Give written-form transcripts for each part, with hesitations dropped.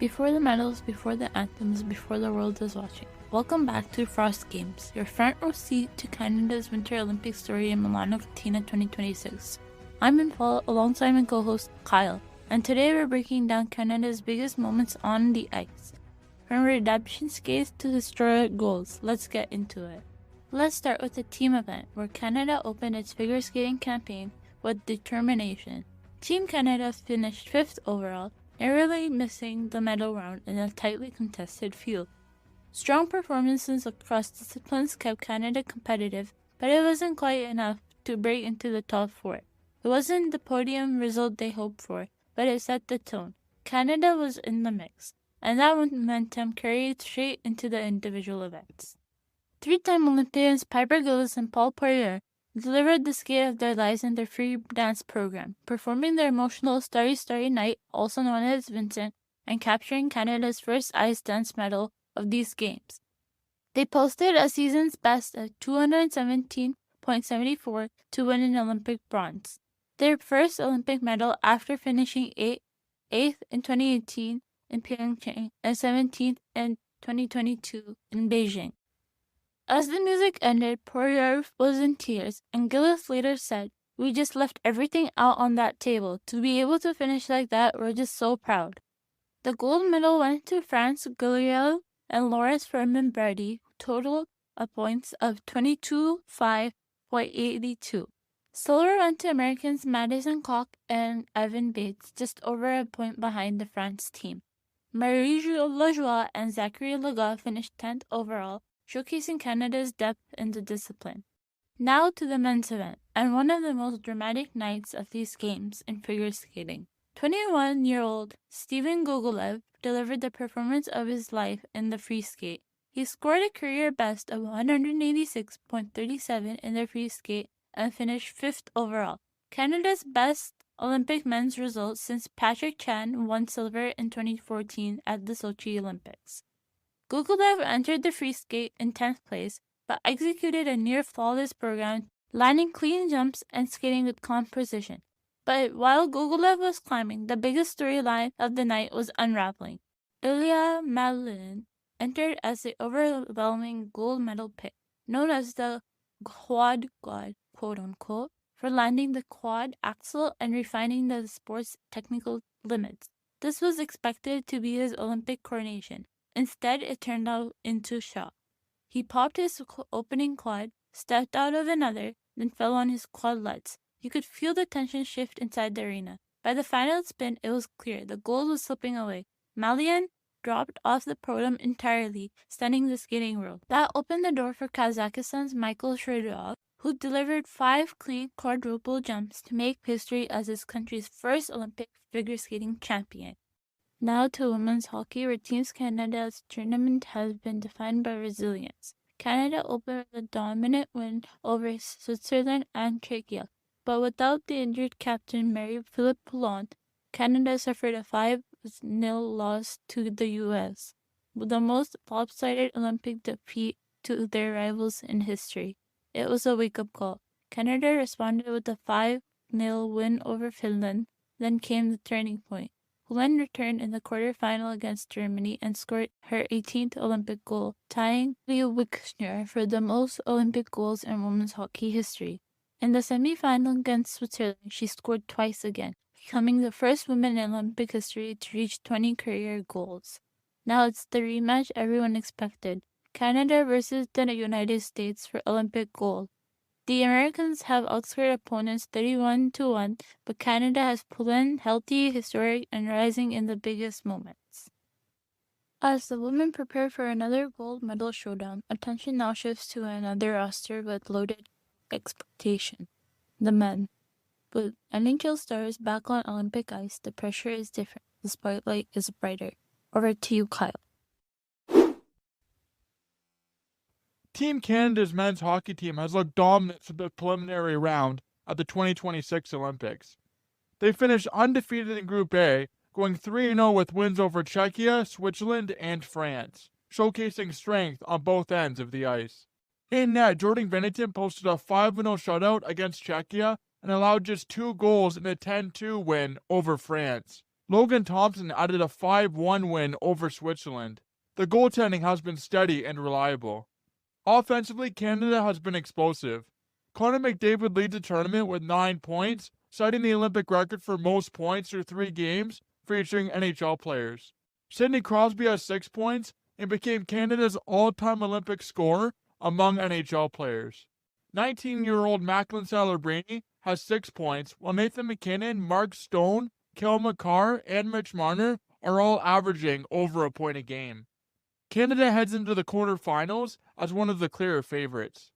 Before the medals, before the anthems, before the world is watching. Welcome back to Frost Games, your front row seat to Canada's Winter Olympic story in Milano Cortina 2026. I'm Anfal alongside my co-host Kyle, and today we're breaking down Canada's biggest moments on the ice. From redemption skates to historic goals, let's get into it. Let's start with the team event, where Canada opened its figure skating campaign with determination. Team Canada finished 5th overall, narrowly missing the medal round in a tightly contested field. Strong performances across disciplines kept Canada competitive, but it wasn't quite enough to break into the top 4. It wasn't the podium result they hoped for, but it set the tone. Canada was in the mix, and that momentum carried straight into the individual events. Three-time Olympians Piper Gillis and Paul Poirier delivered the skate of their lives in their free dance program, performing their emotional Starry Starry Night, also known as Vincent, and capturing Canada's first ice dance medal of these games. They posted a season's best of 217.74 to win an Olympic bronze, their first Olympic medal after finishing 8th in 2018 in Pyeongchang and 17th in 2022 in Beijing. As the music ended, Poirier was in tears, and Gillis later said, "We just left everything out on that table. To be able to finish like that, we're just so proud." The gold medal went to France Gulliel and Laurence Fermin-Brady, who totaled a points of 22.5.82. Silver went to Americans Madison Koch and Evan Bates, just over a point behind the France team. Marie Lajoie and Zachary Lagat finished 10th overall, showcasing Canada's depth in the discipline. Now to the men's event, and one of the most dramatic nights of these games in figure skating. 21-year-old Steven Gogolev delivered the performance of his life in the free skate. He scored a career best of 186.37 in the free skate and finished 5th overall, Canada's best Olympic men's result since Patrick Chan won silver in 2014 at the Sochi Olympics. Gogolev entered the free skate in 10th place, but executed a near-flawless program, landing clean jumps and skating with calm precision. But while Gogolev was climbing, the biggest storyline of the night was unraveling. Ilya Malinin entered as the overwhelming gold medal pick, known as the quad god, quote-unquote, for landing the quad axel and refining the sport's technical limits. This was expected to be his Olympic coronation. Instead, it turned out into shock. He popped his opening quad, stepped out of another, then fell on his quad lutz. You could feel the tension shift inside the arena. By the final spin, it was clear the gold was slipping away. Malian dropped off the podium entirely, stunning the skating world. That opened the door for Kazakhstan's Michael Shredov, who delivered 5 clean quadruple jumps to make history as his country's first Olympic figure skating champion. Now to women's hockey, where Team Canada's tournament has been defined by resilience. Canada opened with a dominant win over Switzerland and Czechia, but without the injured captain Marie-Philippe Poulin, Canada suffered a 5-0 loss to the U.S., the most lopsided Olympic defeat to their rivals in history. It was a wake-up call. Canada responded with a 5-0 win over Finland, then came the turning point. Poulin returned in the quarterfinal against Germany and scored her 18th Olympic goal, tying Leo Wikschner for the most Olympic goals in women's hockey history. In the semifinal against Switzerland, she scored twice again, becoming the first woman in Olympic history to reach 20 career goals. Now it's the rematch everyone expected, Canada versus the United States for Olympic gold. The Americans have outscored opponents 31-1, but Canada has Poulin healthy, historic, and rising in the biggest moments. As the women prepare for another gold medal showdown, attention now shifts to another roster with loaded expectation, the men. With NHL stars back on Olympic ice, the pressure is different. The spotlight is brighter. Over to you, Kyle. Team Canada's men's hockey team has looked dominant since the preliminary round at the 2026 Olympics. They finished undefeated in Group A, going 3-0 with wins over Czechia, Switzerland, and France, showcasing strength on both ends of the ice. In net, Jordan Binnington posted a 5-0 shutout against Czechia and allowed just 2 goals in a 10-2 win over France. Logan Thompson added a 5-1 win over Switzerland. The goaltending has been steady and reliable. Offensively, Canada has been explosive. Connor McDavid leads the tournament with 9 points, setting the Olympic record for most points through 3 games featuring NHL players. Sidney Crosby has 6 points and became Canada's all-time Olympic scorer among NHL players. 19-year-old Macklin Celebrini has 6 points, while Nathan McKinnon, Mark Stone, Cale Makar, and Mitch Marner are all averaging over a point a game. Canada heads into the quarterfinals as one of the clearer favorites.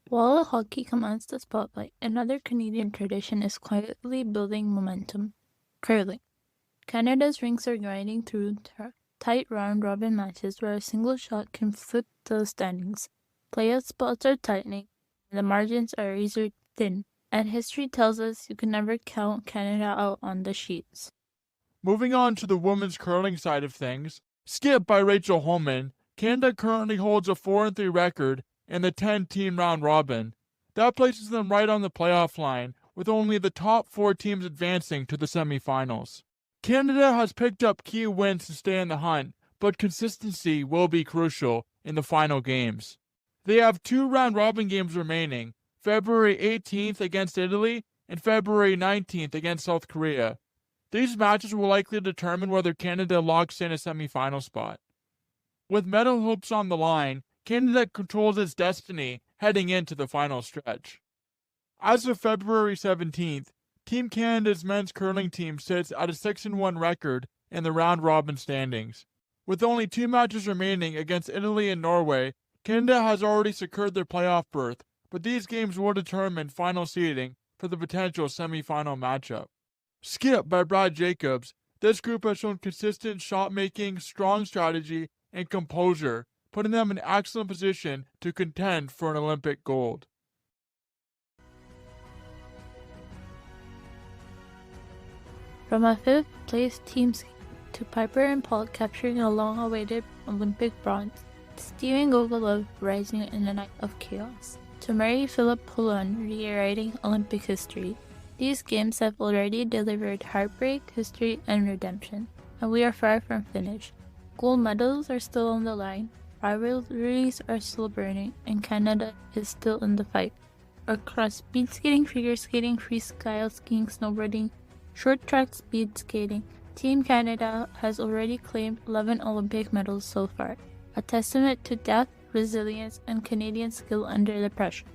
While hockey commands the spotlight, another Canadian tradition is quietly building momentum: curling. Canada's rinks are grinding through tight round-robin matches where a single shot can flip the standings. Playoff spots are tightening, and the margins are razor-thin, and history tells us you can never count Canada out on the sheets. Moving on to the women's curling side of things, skipped by Rachel Homan, Canada currently holds a 4-3 record in the 10-team round robin. That places them right on the playoff line, with only the top 4 teams advancing to the semifinals. Canada has picked up key wins to stay in the hunt, but consistency will be crucial in the final games. They have 2 round-robin games remaining, February 18th against Italy and February 19th against South Korea. These matches will likely determine whether Canada locks in a semifinal spot. With medal hopes on the line, Canada controls its destiny heading into the final stretch. As of February 17th, Team Canada's men's curling team sits at a 6-1 record in the round-robin standings. With only 2 matches remaining against Italy and Norway, Canada has already secured their playoff berth, but these games will determine final seeding for the potential semifinal matchup. Skipped by Brad Jacobs, this group has shown consistent shot-making, strong strategy, and composure, putting them in excellent position to contend for an Olympic gold. From a 5th-place team to Piper and Paul capturing a long-awaited Olympic bronze, Steven Gogolov rising in a night of chaos, to Marie-Philippe Poulin rewriting Olympic history, these games have already delivered heartbreak, history, and redemption, and we are far from finished. Gold medals are still on the line, rivalries are still burning, and Canada is still in the fight. Across speed skating, figure skating, freestyle skiing, snowboarding, short track speed skating, Team Canada has already claimed 11 Olympic medals so far, a testament to depth, resilience, and Canadian skill under the pressure.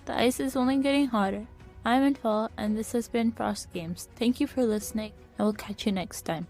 The ice is only getting hotter. I'm Anfal, and this has been Frost Games. Thank you for listening, and we'll catch you next time.